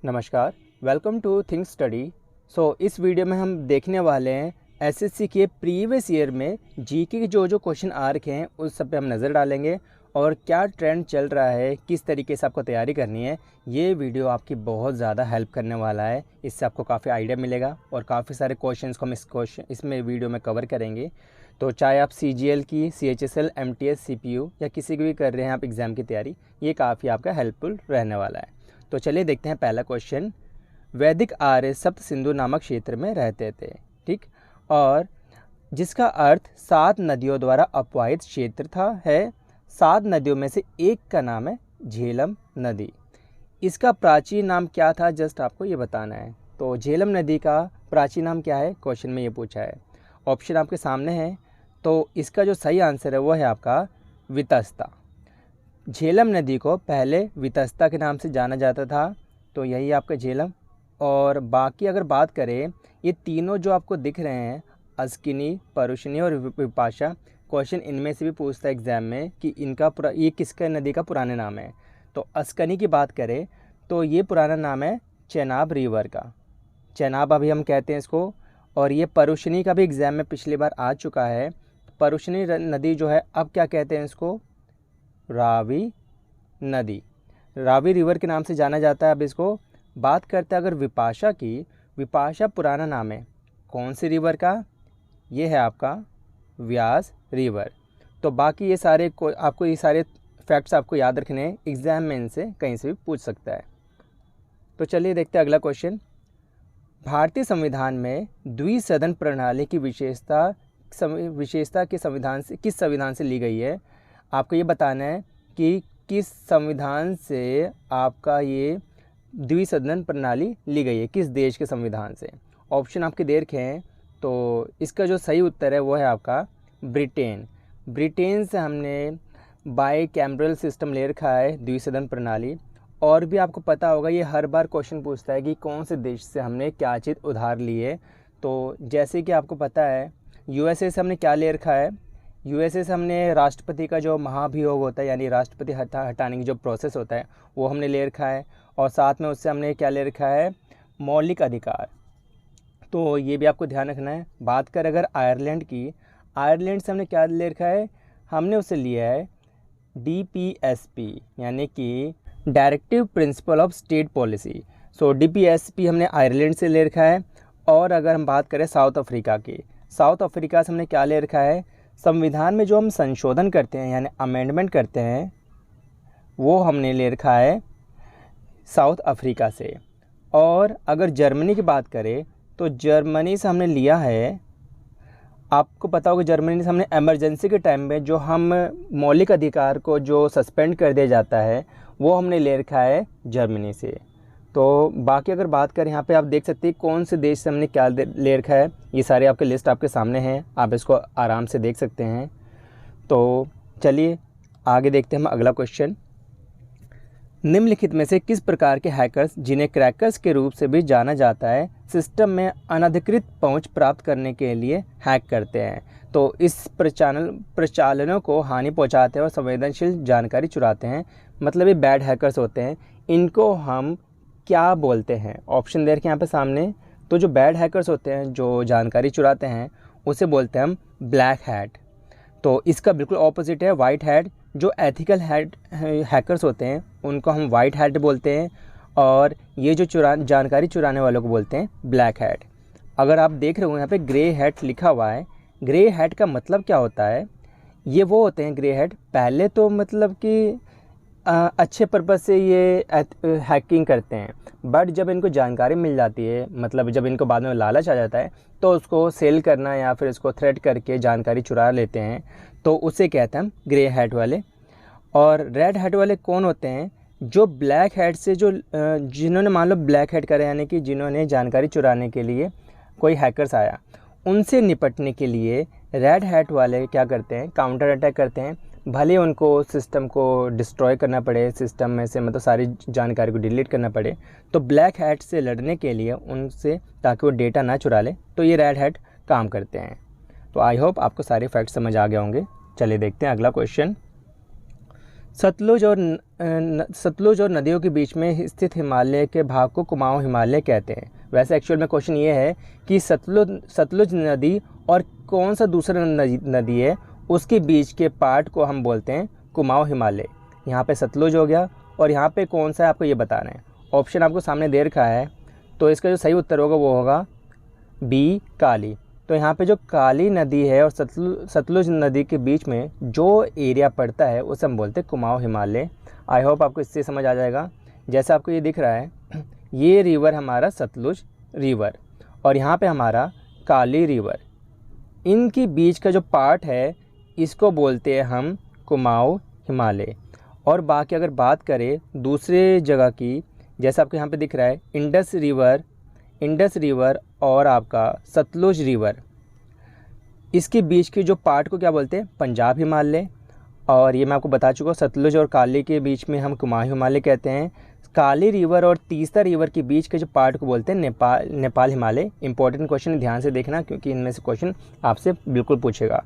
नमस्कार, welcome two things study. इस video में हम देखने वाले हैं एसएससी के प्रीवियस ईयर में जीके के जो क्वेश्चन आ रखे हैं उस सब पे हम नज़र डालेंगे और क्या ट्रेंड चल रहा है, किस तरीके से आपको तैयारी करनी है। ये वीडियो आपकी बहुत ज़्यादा हेल्प करने वाला है। इससे आपको काफ़ी आइडिया मिलेगा और काफ़ी सारे क्वेश्चंस को हम इसमें वीडियो में कवर करेंगे। तो चाहे आप CGL की, CHSL, MTS, CPU या किसी की भी कर रहे हैं आप एग्ज़ाम की तैयारी, ये काफ़ी आपका हेल्पफुल रहने वाला है। तो चलिए देखते हैं पहला क्वेश्चन। वैदिक आर्य सप्त सिंधु नामक क्षेत्र में रहते थे, ठीक, और जिसका अर्थ 7 नदियों द्वारा अपवाहित क्षेत्र था है। 7 नदियों में से एक का नाम है झेलम नदी। इसका प्राचीन नाम क्या था, जस्ट आपको ये बताना है। तो झेलम नदी का प्राचीन नाम क्या है, क्वेश्चन में ये पूछा है। ऑप्शन आपके सामने है। तो इसका जो सही आंसर है वो है आपका वितस्ता। झेलम नदी को पहले वितस्ता के नाम से जाना जाता था, तो यही आपका झेलम। और बाकी अगर बात करें, ये तीनों जो आपको दिख रहे हैं, अस्किनी, परुशनी और विपाशा, क्वेश्चन इनमें से भी पूछता है एग्जाम में कि ये किसका नदी का पुराना नाम है। तो अस्कनी की बात करें तो ये पुराना नाम है चेनाब रिवर का, चेनाब अभी हम कहते हैं इसको। और ये परुशनी का भी एग्ज़ाम में पिछली बार आ चुका है। परुशनी नदी जो है अब क्या कहते हैं इसको, रावी नदी, रावी रिवर के नाम से जाना जाता है अब इसको। बात करते हैं अगर विपाशा की, विपाशा पुराना नाम है कौन सी रिवर का, ये है आपका व्यास रिवर। तो बाकी ये सारे फैक्ट्स आपको याद रखने हैं, एग्जाम में इनसे कहीं से भी पूछ सकता है। तो चलिए देखते हैं अगला क्वेश्चन। भारतीय संविधान में द्विसदन प्रणाली की विशेषता किस संविधान से ली गई है। आपको ये बताना है कि किस संविधान से आपका ये द्विसदन प्रणाली ली गई है, किस देश के संविधान से। ऑप्शन आपके दे रखे हैं, तो इसका जो सही उत्तर है वो है आपका ब्रिटेन। ब्रिटेन से हमने बाई कैमरल सिस्टम ले रखा है, द्विसदन प्रणाली। और भी आपको पता होगा, ये हर बार क्वेश्चन पूछता है कि कौन से देश से हमने क्या चीज़ उधार ली है। तो जैसे कि आपको पता है USA से हमने क्या ले रखा है, USA से हमने राष्ट्रपति का जो महाभियोग होता है, यानी राष्ट्रपति हटाने की जो प्रोसेस होता है, वो हमने ले रखा है। और साथ में उससे हमने क्या ले रखा है, मौलिक अधिकार। तो ये भी आपको ध्यान रखना है। बात कर अगर आयरलैंड की, आयरलैंड से हमने क्या ले रखा है, हमने उसे लिया है DPSP, यानी कि directive principle of state policy. DPSP हमने आयरलैंड से ले रखा है। और अगर हम बात करें साउथ अफ्रीका की, साउथ अफ्रीका से हमने क्या ले रखा है, संविधान में जो हम संशोधन करते हैं यानी अमेंडमेंट करते हैं, वो हमने ले रखा है साउथ अफ्रीका से। और अगर जर्मनी की बात करें तो जर्मनी से हमने लिया है, आपको पता होगा जर्मनी से हमने इमरजेंसी के टाइम में जो हम मौलिक अधिकार को जो सस्पेंड कर दिया जाता है, वो हमने ले रखा है जर्मनी से। तो बाकी अगर बात करें, यहाँ पे आप देख सकते हैं कौन से देश से हमने क्या ले रखा है। ये सारे आपके लिस्ट आपके सामने हैं, आप इसको आराम से देख सकते हैं। तो चलिए आगे देखते हैं हम अगला क्वेश्चन। निम्नलिखित में से किस प्रकार के हैकर्स, जिन्हें क्रैकर्स के रूप से भी जाना जाता है, सिस्टम में अनधिकृत पहुंच प्राप्त करने के लिए हैक करते हैं। तो इस प्रचालनों को हानि पहुंचाते हैं और संवेदनशील जानकारी चुराते हैं, मतलब ये बैड हैकर्स होते हैं। इनको हम क्या बोलते हैं, ऑप्शन दे रखे यहाँ पे सामने। तो जो बैड हैकर्स होते हैं जो जानकारी चुराते हैं, उसे बोलते हैं हम ब्लैक हैट। तो इसका बिल्कुल ऑपोजिट है वाइट हैट। जो एथिकल हैकर्स होते हैं उनको हम वाइट हैट बोलते हैं, और ये जो जानकारी चुराने वालों को बोलते हैं ब्लैक हैट। अगर आप देख रहे हो यहाँ पे ग्रे हैट लिखा हुआ है, ग्रे हैट का मतलब क्या होता है, ये वो होते हैं ग्रे हैट, पहले तो मतलब कि अच्छे पर्पज़ से ये हैकिंग करते हैं, बट जब इनको जानकारी मिल जाती है, मतलब जब इनको बाद में लालच आ जाता है, तो उसको सेल करना या फिर इसको थ्रेट करके जानकारी चुरा लेते हैं। तो उसे कहते हैं हम ग्रे हैट वाले। और रेड हैट वाले कौन होते हैं, जो ब्लैक हैट से जिन्होंने मान लो ब्लैक हैट करा, यानी कि जिन्होंने जानकारी चुराने के लिए कोई हैकर्स आया, उनसे निपटने के लिए रेड हैट वाले क्या करते हैं, काउंटर अटैक करते हैं। भले उनको सिस्टम को डिस्ट्रॉय करना पड़े, सिस्टम में से मतलब सारी जानकारी को डिलीट करना पड़े, तो ब्लैक हैट से लड़ने के लिए उनसे, ताकि वो डेटा ना चुरा ले, तो ये रेड हैट काम करते हैं। तो आई होप आपको सारे फैक्ट समझ आ गए होंगे। चलिए देखते हैं अगला क्वेश्चन। सतलुज और सतलुज और नदियों के बीच में स्थित हिमालय के भाग को कुमाऊं हिमालय कहते हैं। वैसे एक्चुअल में क्वेश्चन ये है कि सतलुज नदी और कौन सा दूसरा नदी है उसके बीच के पार्ट को हम बोलते हैं कुमाऊं हिमालय। यहाँ पे सतलुज हो गया और यहाँ पे कौन सा है आपको ये बताना है। ऑप्शन आपको सामने दे रखा है, तो इसका जो सही उत्तर होगा वो होगा बी काली। तो यहाँ पे जो काली नदी है और सतलुज नदी के बीच में जो एरिया पड़ता है उसे हम बोलते हैं कुमाऊं हिमालय। आई होप आपको इससे समझ आ जाएगा। जैसा आपको ये दिख रहा है, ये रिवर हमारा सतलुज रिवर और यहाँ पे हमारा काली रिवर, इनकी बीच का जो पार्ट है इसको बोलते हैं हम कुमाऊं हिमालय। और बाकी अगर बात करें दूसरे जगह की, जैसा आपको यहाँ पे दिख रहा है इंडस रिवर और आपका सतलुज रिवर, इसके बीच की जो पार्ट को क्या बोलते हैं पंजाब हिमालय। और ये मैं आपको बता चुका हूँ, सतलुज और काली के बीच में हम कुमाऊं हिमालय कहते हैं। काली रिवर और तीस्ता रिवर के बीच के जो पार्ट को बोलते हैं नेपाल हिमालय। इंपॉर्टेंट क्वेश्चन, ध्यान से देखना क्योंकि इनमें से क्वेश्चन आपसे बिल्कुल पूछेगा।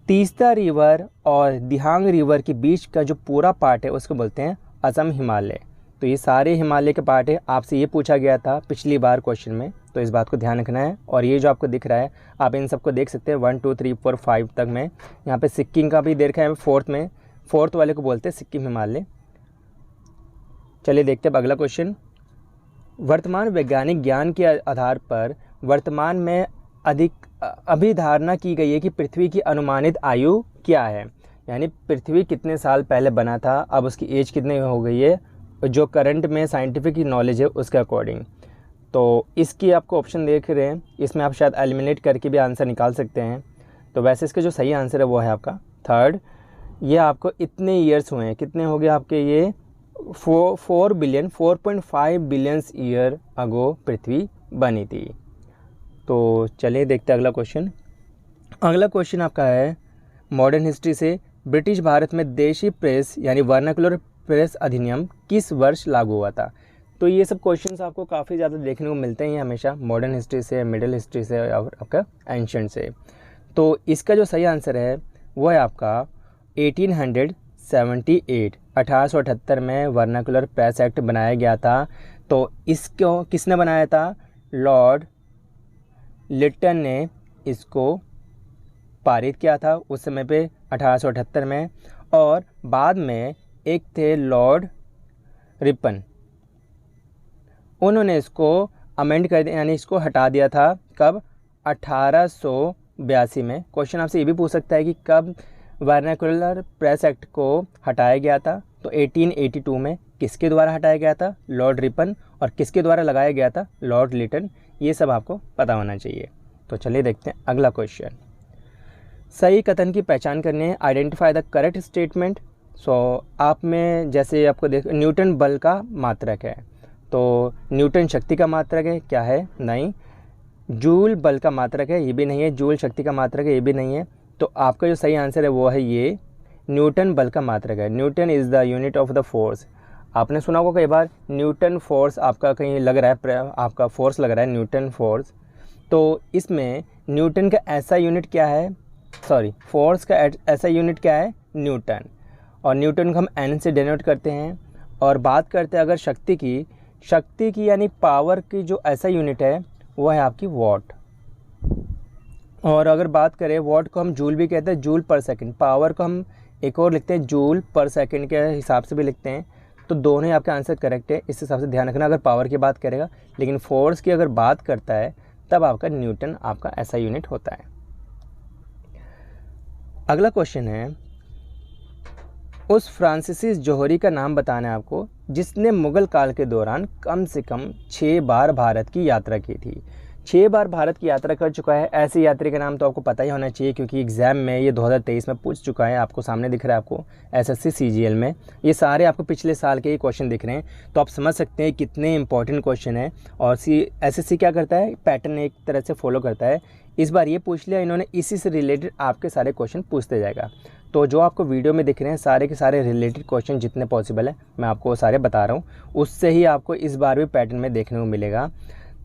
तीस्ता रिवर और दिहांग रिवर के बीच का जो पूरा पार्ट है उसको बोलते हैं असम हिमालय। तो ये सारे हिमालय के पार्ट है। आपसे ये पूछा गया था पिछली बार क्वेश्चन में, तो इस बात को ध्यान रखना है। और ये जो आपको दिख रहा है, आप इन सबको देख सकते हैं 1 2 3 4 5 तक में। यहाँ पे सिक्किम का भी देख रखा है फोर्थ वाले को बोलते हैं सिक्किम हिमालय। चलिए देखते हैं अगला क्वेश्चन। वर्तमान वैज्ञानिक ज्ञान के आधार पर वर्तमान में अभिधारणा की गई है कि पृथ्वी की अनुमानित आयु क्या है। यानी पृथ्वी कितने साल पहले बना था, अब उसकी एज कितनी हो गई है, जो करंट में साइंटिफिक नॉलेज है उसके अकॉर्डिंग। तो इसकी आपको ऑप्शन देख रहे हैं, इसमें आप शायद एलिमिनेट करके भी आंसर निकाल सकते हैं। तो वैसे इसका जो सही आंसर है वो है आपका थर्ड। ये आपको इतने ईयर्स हुए हैं, कितने हो गए आपके, ये 4.5 बिलियन ईयर अगो पृथ्वी बनी थी। तो चलिए देखते हैं अगला क्वेश्चन। अगला क्वेश्चन आपका है मॉडर्न हिस्ट्री से, ब्रिटिश भारत में देशी प्रेस यानी वर्नाकुलर प्रेस अधिनियम किस वर्ष लागू हुआ था। तो ये सब क्वेश्चंस आपको काफ़ी ज़्यादा देखने को मिलते हैं हमेशा, मॉडर्न हिस्ट्री से, मिडिल हिस्ट्री से और आपका एंशिएंट से। तो इसका जो सही आंसर है वो है आपका 1878 में वर्नाकुलर प्रेस एक्ट बनाया गया था। तो इसको किसने बनाया था, लॉर्ड लिटन ने इसको पारित किया था उस समय पे 1878 में। और बाद में एक थे लॉर्ड रिपन, उन्होंने इसको अमेंड कर दिया, यानी इसको हटा दिया था। कब, 1882 में। क्वेश्चन आपसे ये भी पूछ सकता है कि कब वर्नाकुलर प्रेस एक्ट को हटाया गया था। तो 1882 में। किसके द्वारा हटाया गया था, लॉर्ड रिपन। और किसके द्वारा लगाया गया था, लॉर्ड लिटन। ये सब आपको पता होना चाहिए। तो चलिए देखते हैं अगला क्वेश्चन। सही कथन की पहचान करनी है, आइडेंटिफाई द करेक्ट स्टेटमेंट। आप में जैसे आपको न्यूटन बल का मात्रक है, तो न्यूटन शक्ति का मात्रक है क्या है, नहीं। जूल बल का मात्रक है, ये भी नहीं है। जूल शक्ति का मात्रक है, ये भी नहीं है। तो आपका जो सही आंसर है वो है ये, न्यूटन बल का मात्रक है। Newton is the unit of the force. आपने सुना होगा कई बार न्यूटन फोर्स, आपका कहीं लग रहा है, आपका फोर्स लग रहा है न्यूटन फोर्स। तो इसमें न्यूटन का ऐसा यूनिट क्या है, फोर्स का ऐसा यूनिट क्या है, न्यूटन। और न्यूटन को हम एन से डिनोट करते हैं। और बात करते हैं अगर शक्ति की यानी पावर की जो ऐसा यूनिट है वो है आपकी वॉट। और अगर बात करें वॉट को हम जूल भी कहते हैं, जूल पर सेकंड। पावर को हम एक और लिखते हैं जूल पर सेकंड के हिसाब से भी लिखते हैं। तो दोनों ही आपका आंसर करेक्ट है, इस हिसाब से ध्यान रखना अगर पावर की बात करेगा। लेकिन फोर्स की अगर बात करता है तब आपका न्यूटन आपका ऐसा यूनिट होता है। अगला क्वेश्चन है, उस फ्रांसीसी जौहरी का नाम बताना है आपको जिसने मुगल काल के दौरान कम से कम 6 बार भारत की यात्रा की थी। 6 बार भारत की यात्रा कर चुका है। ऐसे यात्री का नाम तो आपको पता ही होना चाहिए क्योंकि एग्जाम में ये 2023 में पूछ चुका है। आपको सामने दिख रहा है, आपको एसएससी सीजीएल में ये सारे आपको पिछले साल के ही क्वेश्चन दिख रहे हैं। तो आप समझ सकते हैं कितने इंपॉर्टेंट क्वेश्चन है। और एसएससी क्या करता है, पैटर्न एक तरह से फॉलो करता है। इस बार ये पूछ लिया इन्होंने, इसी से रिलेटेड आपके सारे क्वेश्चन पूछते जाएगा। तो जो आपको वीडियो में दिख रहे हैं सारे के सारे रिलेटेड क्वेश्चन जितने पॉसिबल है मैं आपको सारे बता रहा हूँ, उससे ही आपको इस बार भी पैटर्न में देखने को मिलेगा।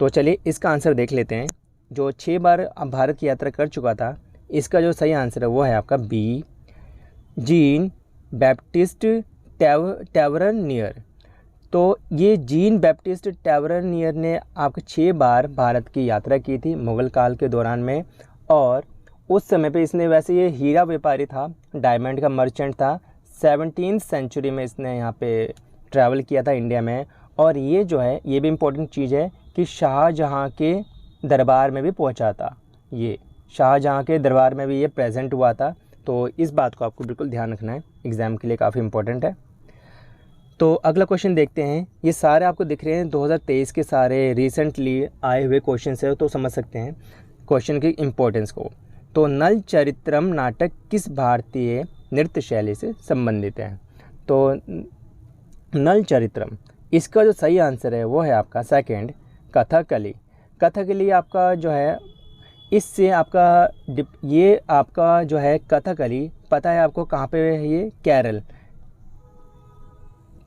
तो चलिए इसका आंसर देख लेते हैं। जो 6 बार भारत की यात्रा कर चुका था, इसका जो सही आंसर है वो है आपका बी, जीन बैप्टिस्ट टैवरनियर। तो ये जीन बैप्टिस्ट टैवरनियर ने आपके 6 बार भारत की यात्रा की थी मुग़ल काल के दौरान में, और उस समय पे इसने, वैसे ये हीरा व्यापारी था, डायमंड का मर्चेंट था। 17वीं सेंचुरी में इसने यहाँ पे ट्रैवल किया था इंडिया में। और ये जो है, ये भी इम्पोर्टेंट चीज़ है कि शाहजहाँ के दरबार में भी पहुँचा था। ये शाहजहाँ के दरबार में भी ये प्रेजेंट हुआ था। तो इस बात को आपको बिल्कुल ध्यान रखना है, एग्ज़ाम के लिए काफ़ी इंपॉर्टेंट है। तो अगला क्वेश्चन देखते हैं। ये सारे आपको दिख रहे हैं 2023 के सारे रिसेंटली आए हुए क्वेश्चन है, तो समझ सकते हैं क्वेश्चन की इम्पोर्टेंस को। तो नल चरित्रम नाटक किस भारतीय नृत्य शैली से संबंधित है? तो नल चरित्रम, इसका जो सही आंसर है वो है आपका सेकंड, कथकली। कथकली आपका जो है, इससे आपका ये आपका जो है कथकली, पता है आपको कहाँ पे है? ये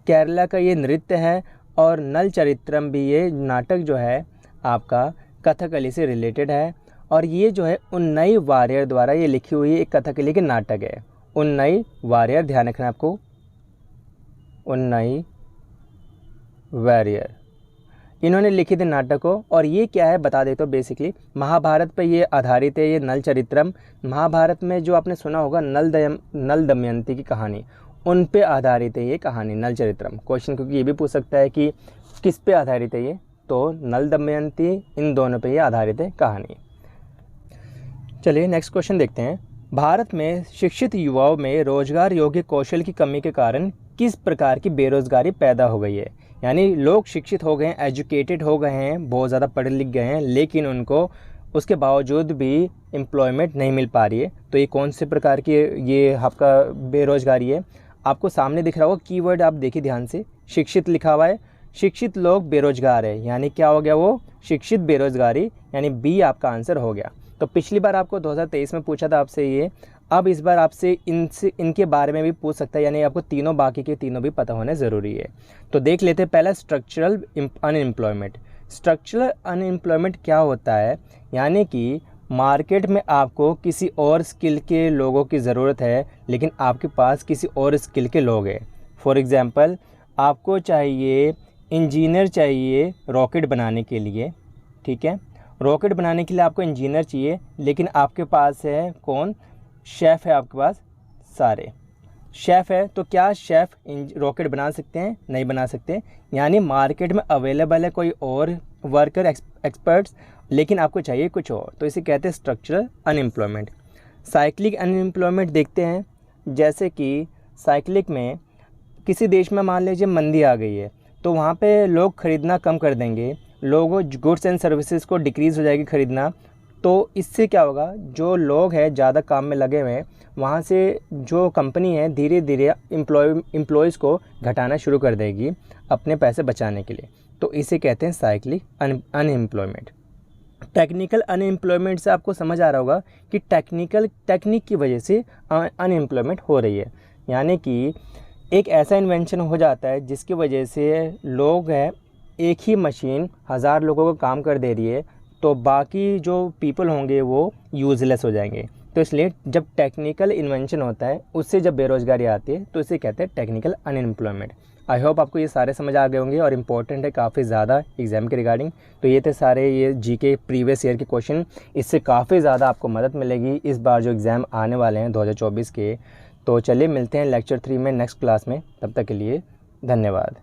केरला का ये नृत्य है। और नल चरित्रम भी, ये नाटक जो है आपका कथकली से रिलेटेड है। और ये जो है उन्नई वारियर द्वारा ये लिखी हुई एक कथकली के नाटक है। उन्नई वारियर, ध्यान रखना आपको, उन्नई वारियर, इन्होंने लिखी थी नाटक को। और ये क्या है बता देता हूँ। बेसिकली महाभारत पे ये आधारित है, ये नल चरित्रम। महाभारत में जो आपने सुना होगा नल दमयंती की कहानी, उन पे आधारित है ये कहानी, नल चरित्रम। क्वेश्चन क्योंकि ये भी पूछ सकता है कि किस पे आधारित है ये, तो नल दमयंती, इन दोनों पे ये आधारित है कहानी। चलिए नेक्स्ट क्वेश्चन देखते हैं। भारत में शिक्षित युवाओं में रोजगार योग्य कौशल की कमी के कारण किस प्रकार की बेरोजगारी पैदा हो गई है? यानी लोग शिक्षित हो गए हैं, एजुकेटेड हो गए हैं, बहुत ज़्यादा पढ़े लिख गए हैं, लेकिन उनको उसके बावजूद भी एम्प्लॉयमेंट नहीं मिल पा रही है। तो ये कौन से प्रकार की ये आपका बेरोजगारी है? आपको सामने दिख रहा होगा कीवर्ड, आप देखिए ध्यान से, शिक्षित लिखा हुआ है। शिक्षित लोग बेरोजगार है, यानी क्या हो गया वो? शिक्षित बेरोजगारी, यानी बी आपका आंसर हो गया। तो पिछली बार आपको 2023 में पूछा था आपसे ये, अब इस बार आपसे इनके बारे में भी पूछ सकता है, यानी आपको तीनों, बाकी के तीनों भी पता होने ज़रूरी है। तो देख लेते हैं पहला, स्ट्रक्चरल अनएम्प्लॉयमेंट। स्ट्रक्चरल अनएम्प्लॉयमेंट क्या होता है? यानी कि मार्केट में आपको किसी और स्किल के लोगों की ज़रूरत है, लेकिन आपके पास किसी और स्किल के लोग हैं। फॉर एग्ज़ाम्पल, आपको चाहिए इंजीनियर, चाहिए रॉकेट बनाने के लिए, ठीक है, रॉकेट बनाने के लिए आपको इंजीनियर चाहिए, लेकिन आपके पास है कौन? शेफ़ है आपके पास, सारे शेफ़ है। तो क्या शेफ़ रॉकेट बना सकते हैं? नहीं बना सकते। यानी मार्केट में अवेलेबल है कोई और वर्कर, एक्सपर्ट्स, लेकिन आपको चाहिए कुछ और, तो इसे कहते हैं स्ट्रक्चरल अनएम्प्लॉयमेंट। साइक्लिक अनएम्प्लॉयमेंट देखते हैं, जैसे कि साइक्लिक में किसी देश में मान लीजिए मंदी आ गई है, तो वहाँ पे लोग ख़रीदना कम कर देंगे, लोगों गुड्स एंड सर्विसेज को डिक्रीज़ हो जाएगी ख़रीदना। तो इससे क्या होगा? जो लोग हैं ज़्यादा काम में लगे हुए हैं, वहाँ से जो कंपनी है धीरे धीरे एम्प्लॉयज़ को घटाना शुरू कर देगी अपने पैसे बचाने के लिए। तो इसे कहते हैं साइक्लिक अनएम्प्लॉयमेंट। टेक्निकल अनएम्प्लॉयमेंट से आपको समझ आ रहा होगा कि टेक्निक की वजह से अनएम्प्लॉयमेंट हो रही है। यानी कि एक ऐसा इन्वेंशन हो जाता है जिसकी वजह से लोग हैं, एक ही मशीन 1000 लोगों को काम कर दे रही है, तो बाकी जो पीपल होंगे वो यूज़लेस हो जाएंगे। तो इसलिए जब टेक्निकल इन्वेंशन होता है, उससे जब बेरोजगारी आती है, तो इसे कहते हैं टेक्निकल अनएम्प्लॉयमेंट। आई होप आपको ये सारे समझ आ गए होंगे और इम्पोर्टेंट है काफ़ी ज़्यादा एग्जाम के रिगार्डिंग। तो ये थे सारे ये जीके प्रीवियस ईयर के क्वेश्चन, इससे काफ़ी ज़्यादा आपको मदद मिलेगी इस बार जो एग्ज़ाम आने वाले हैं 2024 के। तो चलिए मिलते हैं लेक्चर 3 में नेक्स्ट क्लास में, तब तक के लिए धन्यवाद।